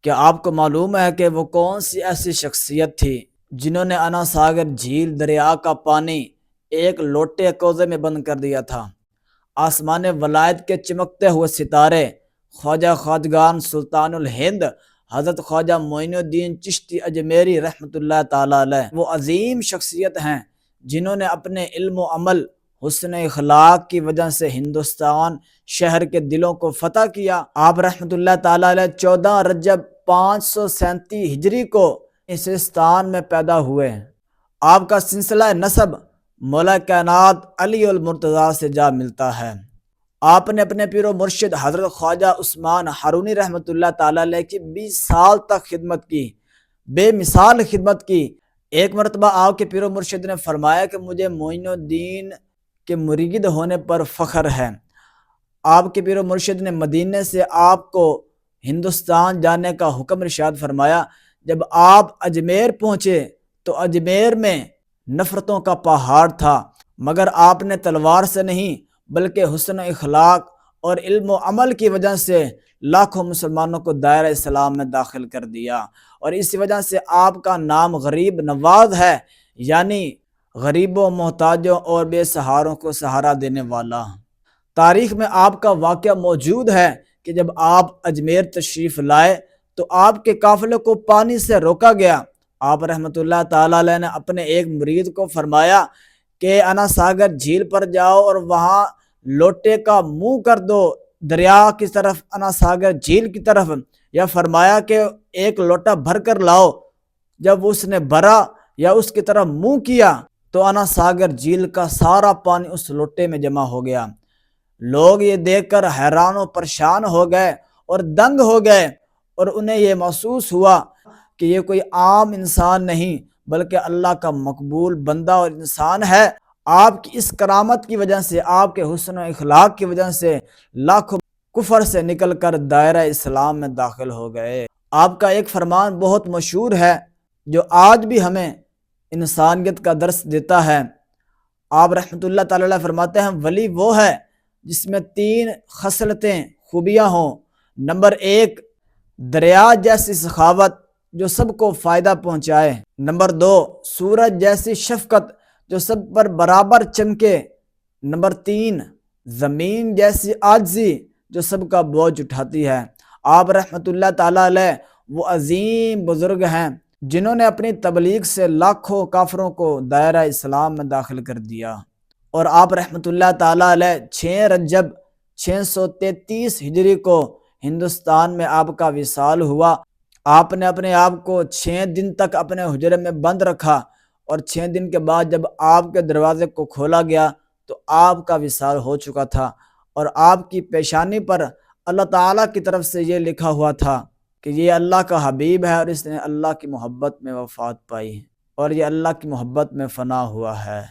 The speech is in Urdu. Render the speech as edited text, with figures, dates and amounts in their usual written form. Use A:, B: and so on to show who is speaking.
A: کیا آپ کو معلوم ہے کہ وہ کون سی ایسی شخصیت تھی جنہوں نے انا ساگر جھیل دریا کا پانی ایک لوٹے کوزے میں بند کر دیا تھا؟ آسمان ولایت کے چمکتے ہوئے ستارے خواجہ خواجگان سلطان الہند حضرت خواجہ معین الدین چشتی اجمیری رحمۃ اللہ تعالی علیہ وہ عظیم شخصیت ہیں جنہوں نے اپنے علم و عمل، حسن اخلاق کی وجہ سے ہندوستان شہر کے دلوں کو فتح کیا۔ آپ رحمۃ اللہ تعالی علیہ 14 رجب 537 ہجری کو سیستان میں پیدا ہوئے۔ آپ کا سلسلہ نسب مولا کائنات علی المرتضیٰ سے جا ملتا ہے۔ آپ نے اپنے پیر و مرشد حضرت خواجہ عثمان ہارونی رحمۃ اللہ تعالی علیہ کی 20 سال تک خدمت کی، بے مثال خدمت کی۔ ایک مرتبہ آپ کے پیر و مرشد نے فرمایا کہ مجھے معین الدین کے مرید ہونے پر فخر ہے۔ آپ کے پیر و مرشد نے مدینے سے آپ کو ہندوستان جانے کا حکم ارشاد فرمایا۔ جب آپ اجمیر پہنچے تو اجمیر میں نفرتوں کا پہاڑ تھا، مگر آپ نے تلوار سے نہیں بلکہ حسن اخلاق اور علم و عمل کی وجہ سے لاکھوں مسلمانوں کو دائرہ اسلام میں داخل کر دیا، اور اسی وجہ سے آپ کا نام غریب نواز ہے، یعنی غریبوں، محتاجوں اور بے سہاروں کو سہارا دینے والا۔ تاریخ میں آپ کا واقعہ موجود ہے کہ جب آپ اجمیر تشریف لائے تو آپ کے قافلے کو پانی سے روکا گیا۔ آپ رحمۃ اللہ تعالی علیہ نے اپنے ایک مرید کو فرمایا کہ انا ساگر جھیل پر جاؤ اور وہاں لوٹے کا منہ کر دو دریا کی طرف، انا ساگر جھیل کی طرف، یا فرمایا کہ ایک لوٹا بھر کر لاؤ۔ جب اس نے بھرا یا اس کی طرف منہ کیا تو انا ساگر جھیل کا سارا پانی اس لوٹے میں جمع ہو گیا۔ لوگ یہ دیکھ کر حیران و پریشان ہو گئے اور دنگ ہو گئے، اور انہیں یہ محسوس ہوا کہ یہ کوئی عام انسان نہیں بلکہ اللہ کا مقبول بندہ اور انسان ہے۔ آپ کی اس کرامت کی وجہ سے، آپ کے حسن و اخلاق کی وجہ سے لاکھوں کفر سے نکل کر دائرہ اسلام میں داخل ہو گئے۔ آپ کا ایک فرمان بہت مشہور ہے جو آج بھی ہمیں انسانیت کا درس دیتا ہے۔ آپ رحمۃ اللہ تعالی علیہ فرماتے ہیں ولی وہ ہے جس میں 3 خصلتیں خوبیاں ہوں۔ نمبر 1، دریا جیسی سخاوت جو سب کو فائدہ پہنچائے۔ نمبر 2، سورج جیسی شفقت جو سب پر برابر چمکے۔ نمبر 3، زمین جیسی عاجزی جو سب کا بوجھ اٹھاتی ہے۔ آپ رحمۃ اللہ تعالی علیہ وہ عظیم بزرگ ہیں جنہوں نے اپنی تبلیغ سے لاکھوں کافروں کو دائرہ اسلام میں داخل کر دیا، اور آپ رحمۃ اللہ تعالی علیہ 6 رجب 633 ہجری کو ہندوستان میں آپ کا وصال ہوا۔ آپ نے اپنے آپ کو 6 دن تک اپنے حجرے میں بند رکھا، اور 6 دن کے بعد جب آپ کے دروازے کو کھولا گیا تو آپ کا وصال ہو چکا تھا، اور آپ کی پیشانی پر اللہ تعالیٰ کی طرف سے یہ لکھا ہوا تھا کہ یہ اللہ کا حبیب ہے اور اس نے اللہ کی محبت میں وفات پائی، اور یہ اللہ کی محبت میں فنا ہوا ہے۔